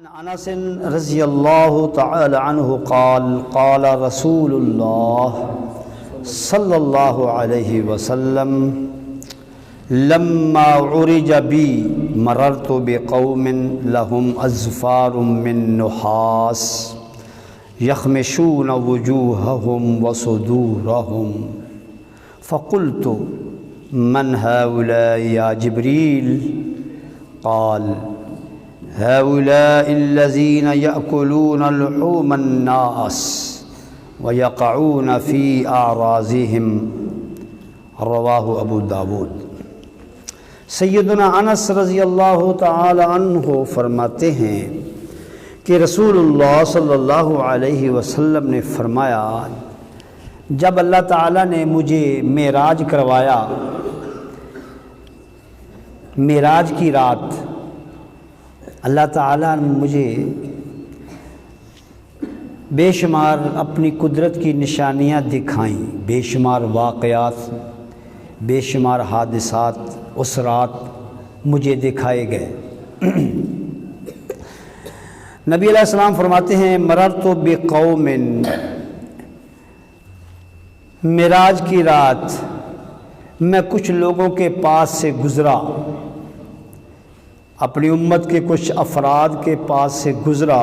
عن انس رضی اللہ تعالی عنہ قال قال رسول اللہ صلی اللہ علیہ وسلم لما عرج بی مررت بقوم لهم اظفار من نحاس یخمشون وجوہهم وصدورهم فقلت من هؤلاء یا جبریل قال هؤلاء الذين يأكلون لحوم الناس ويقعون في أعراضهم رواہ ابو داود۔ سیدنا انس رضی اللہ تعالی عنہ فرماتے ہیں کہ رسول اللہ صلی اللہ علیہ وسلم نے فرمایا، جب اللہ تعالیٰ نے مجھے معراج کروایا، معراج کی رات اللہ تعالیٰ نے مجھے بے شمار اپنی قدرت کی نشانیاں دکھائیں، بے شمار واقعات، بے شمار حادثات، اس رات مجھے دکھائے گئے۔ نبی علیہ السلام فرماتے ہیں مررت بقوم، معراج کی رات میں کچھ لوگوں کے پاس سے گزرا، اپنی امت کے کچھ افراد کے پاس سے گزرا،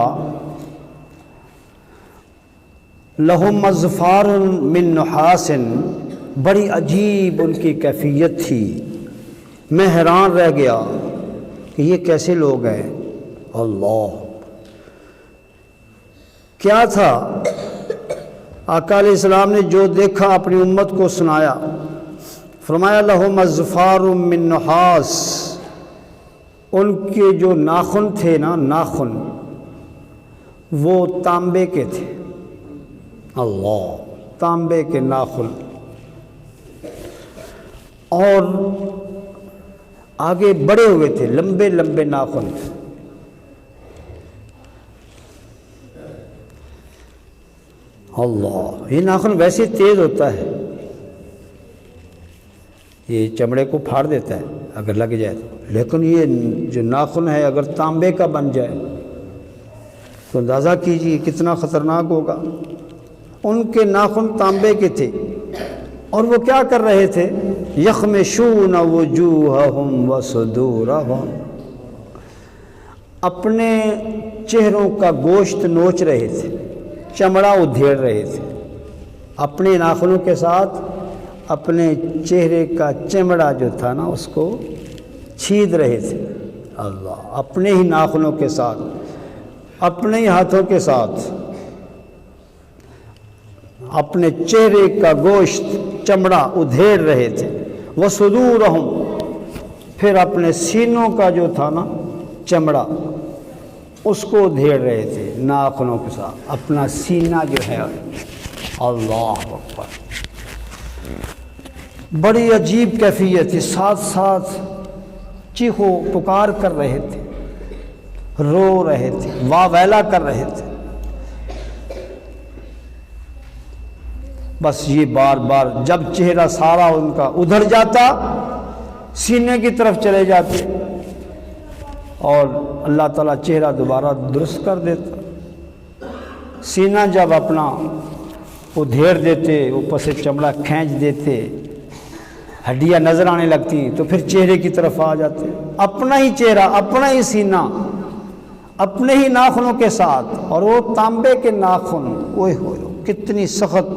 لہم اظفار من نحاس، بڑی عجیب ان کی کیفیت تھی، میں حیران رہ گیا کہ یہ کیسے لوگ ہیں۔ اللہ، کیا تھا؟ آقا علیہ السلام نے جو دیکھا اپنی امت کو سنایا، فرمایا لہم اظفار من نحاس، ان کے جو ناخن تھے نا، ناخن وہ تانبے کے تھے۔ اللہ، تانبے کے ناخن، اور آگے بڑے ہوئے تھے، لمبے لمبے ناخن تھے۔ اللہ، یہ ناخن ویسے تیز ہوتا ہے، یہ چمڑے کو پھاڑ دیتا ہے اگر لگ جائے تو، لیکن یہ جو ناخن ہے اگر تانبے کا بن جائے تو اندازہ کیجیے کتنا خطرناک ہوگا۔ ان کے ناخن تانبے کے تھے، اور وہ کیا کر رہے تھے؟ یخمشون وجوہہم وصدورہم، اپنے چہروں کا گوشت نوچ رہے تھے، چمڑا ادھیڑ رہے تھے، اپنے ناخنوں کے ساتھ اپنے چہرے کا چمڑا جو تھا نا اس کو چھید رہے تھے۔ اللہ، اپنے ہی ناخنوں کے ساتھ، اپنے ہی ہاتھوں کے ساتھ اپنے چہرے کا گوشت، چمڑا ادھیڑ رہے تھے۔ وصدورہم، پھر اپنے سینوں کا جو تھا نا چمڑا اس کو ادھیڑ رہے تھے ناخنوں کے ساتھ، اپنا سینہ جو ہے۔ اللہ اکبر، بڑی عجیب کیفیت تھی، ساتھ ساتھ چیخو پکار کر رہے تھے، رو رہے تھے، واہ ویلا کر رہے تھے۔ بس یہ بار بار جب چہرہ سارا ان کا ادھر جاتا، سینے کی طرف چلے جاتے، اور اللہ تعالیٰ چہرہ دوبارہ درست کر دیتا۔ سینہ جب اپنا ادھیڑ دیتے، اوپر سے چمڑا کھینچ دیتے، ہڈیاں نظر آنے لگتی، تو پھر چہرے کی طرف آ جاتے، اپنا ہی چہرہ، اپنا ہی سینہ، اپنے ہی ناخنوں کے ساتھ، اور وہ تانبے کے ناخن، اوہ ہوئے، کتنی سخت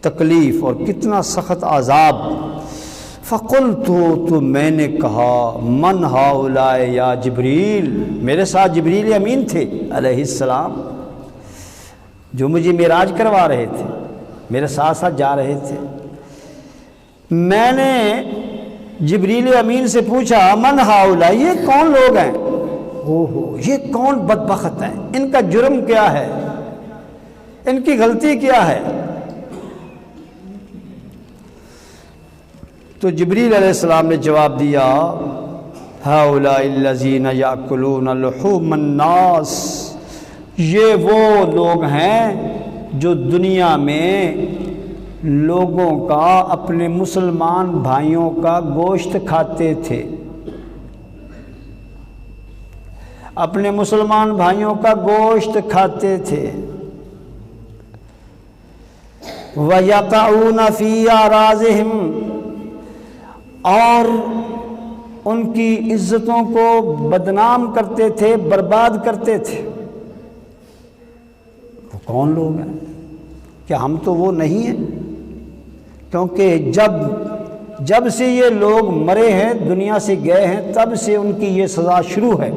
تکلیف اور کتنا سخت عذاب۔ فقلت، تو میں نے کہا، من ہؤلاء یا جبریل، میرے ساتھ جبریل امین تھے علیہ السلام، جو مجھے معراج کروا رہے تھے، میرے ساتھ ساتھ جا رہے تھے۔ میں نے جبریل امین سے پوچھا، من ہؤلاء، یہ کون لوگ ہیں؟ اوہو، یہ کون بدبخت ہیں؟ ان کا جرم کیا ہے؟ ان کی غلطی کیا ہے؟ تو جبریل علیہ السلام نے جواب دیا، ہؤلاء الذین یأکلون لحوم الناس، یہ وہ لوگ ہیں جو دنیا میں لوگوں کا، اپنے مسلمان بھائیوں کا گوشت کھاتے تھے۔ اپنے مسلمان بھائیوں کا گوشت کھاتے تھے۔ وَيَقَعُونَ فِي أَعْرَاضِهِمْ، اور ان کی عزتوں کو بدنام کرتے تھے، برباد کرتے تھے۔ وہ کون لوگ ہیں؟ کیا ہم تو وہ نہیں ہیں؟ کیونکہ جب سے یہ لوگ مرے ہیں، دنیا سے گئے ہیں، تب سے ان کی یہ سزا شروع ہے،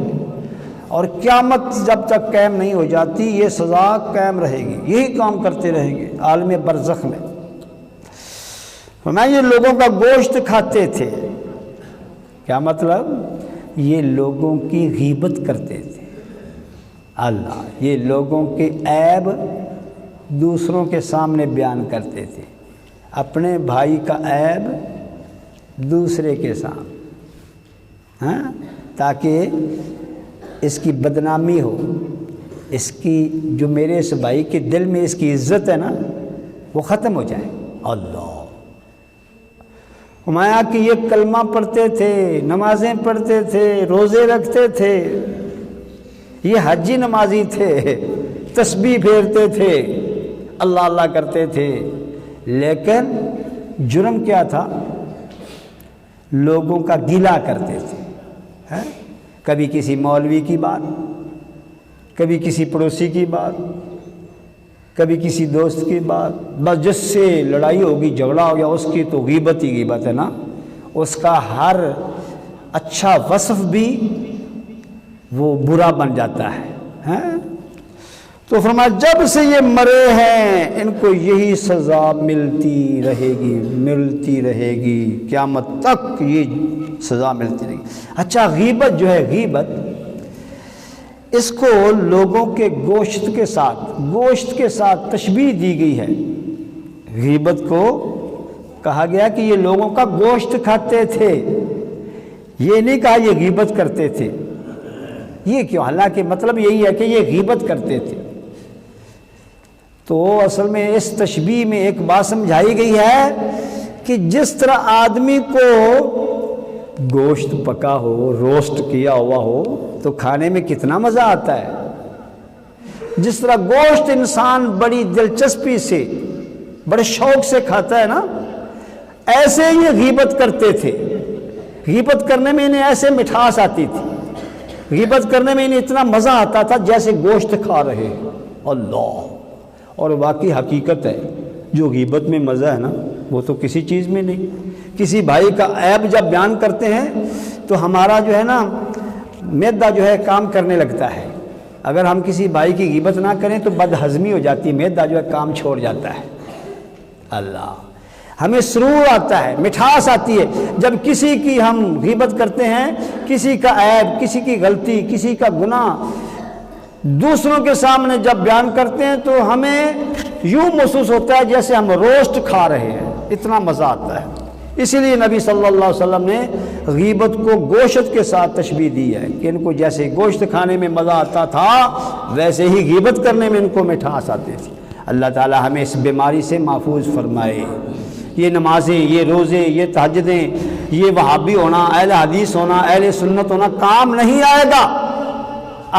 اور قیامت جب تک قائم نہیں ہو جاتی یہ سزا قائم رہے گی، یہی کام کرتے رہیں گے عالم برزخ میں۔ فرمایا یہ لوگوں کا گوشت کھاتے تھے، کیا مطلب؟ یہ لوگوں کی غیبت کرتے تھے۔ اللہ، یہ لوگوں کے عیب دوسروں کے سامنے بیان کرتے تھے، اپنے بھائی کا عیب دوسرے کے سامنے، ہاں، تاکہ اس کی بدنامی ہو، اس کی جو میرے اس بھائی کے دل میں اس کی عزت ہے نا وہ ختم ہو جائے۔ اللہ، ہمایا کہ یہ کلمہ پڑھتے تھے، نمازیں پڑھتے تھے، روزے رکھتے تھے، یہ حجی نمازی تھے، تسبیح پھیرتے تھے، اللہ اللہ کرتے تھے، لیکن جرم کیا تھا؟ لوگوں کا گلہ کرتے تھے، کبھی کسی مولوی کی بات، کبھی کسی پڑوسی کی بات، کبھی کسی دوست کی بات، بس جس سے لڑائی ہوگی، جھگڑا ہو گیا، اس کی تو غیبت ہی غیبت ہے نا، اس کا ہر اچھا وصف بھی وہ برا بن جاتا ہے۔ تو فرمایا جب سے یہ مرے ہیں ان کو یہی سزا ملتی رہے گی، قیامت تک یہ سزا ملتی رہے گی۔ اچھا، غیبت جو ہے، غیبت اس کو لوگوں کے گوشت کے ساتھ تشبیہ دی گئی ہے۔ غیبت کو کہا گیا کہ یہ لوگوں کا گوشت کھاتے تھے، یہ نہیں کہا یہ غیبت کرتے تھے۔ یہ کیوں؟ حالانکہ مطلب یہی ہے کہ یہ غیبت کرتے تھے۔ تو اصل میں اس تشبیہ میں ایک بات سمجھائی گئی ہے کہ جس طرح آدمی کو گوشت پکا ہو، روسٹ کیا ہوا ہو تو کھانے میں کتنا مزہ آتا ہے، جس طرح گوشت انسان بڑی دلچسپی سے، بڑے شوق سے کھاتا ہے نا، ایسے ہی یہ غیبت کرتے تھے۔ غیبت کرنے میں انہیں ایسے مٹھاس آتی تھی، غیبت کرنے میں انہیں اتنا مزہ آتا تھا جیسے گوشت کھا رہے ہیں۔ اللہ، اور واقعی حقیقت ہے، جو غیبت میں مزہ ہے نا وہ تو کسی چیز میں نہیں۔ کسی بھائی کا عیب جب بیان کرتے ہیں تو ہمارا جو ہے نا معدہ جو ہے کام کرنے لگتا ہے، اگر ہم کسی بھائی کی غیبت نہ کریں تو بد ہضمی ہو جاتی ہے، معدہ جو ہے کام چھوڑ جاتا ہے۔ اللہ، ہمیں سرور آتا ہے، مٹھاس آتی ہے جب کسی کی ہم غیبت کرتے ہیں، کسی کا عیب، کسی کی غلطی، کسی کا گناہ دوسروں کے سامنے جب بیان کرتے ہیں تو ہمیں یوں محسوس ہوتا ہے جیسے ہم روسٹ کھا رہے ہیں، اتنا مزہ آتا ہے۔ اسی لیے نبی صلی اللہ علیہ وسلم نے غیبت کو گوشت کے ساتھ تشبیہ دی ہے کہ ان کو جیسے گوشت کھانے میں مزہ آتا تھا ویسے ہی غیبت کرنے میں ان کو مٹھاس آتی تھی۔ اللہ تعالی ہمیں اس بیماری سے محفوظ فرمائے۔ یہ نمازیں، یہ روزے، یہ تہجدیں، یہ وہابی ہونا، اہل حدیث ہونا، اہل سنت ہونا کام نہیں آئے گا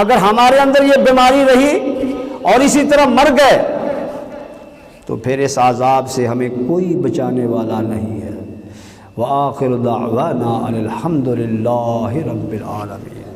اگر ہمارے اندر یہ بیماری رہی اور اسی طرح مر گئے تو پھر اس عذاب سے ہمیں کوئی بچانے والا نہیں ہے۔ وآخر دعوانا ان الحمد للہ رب العالمین۔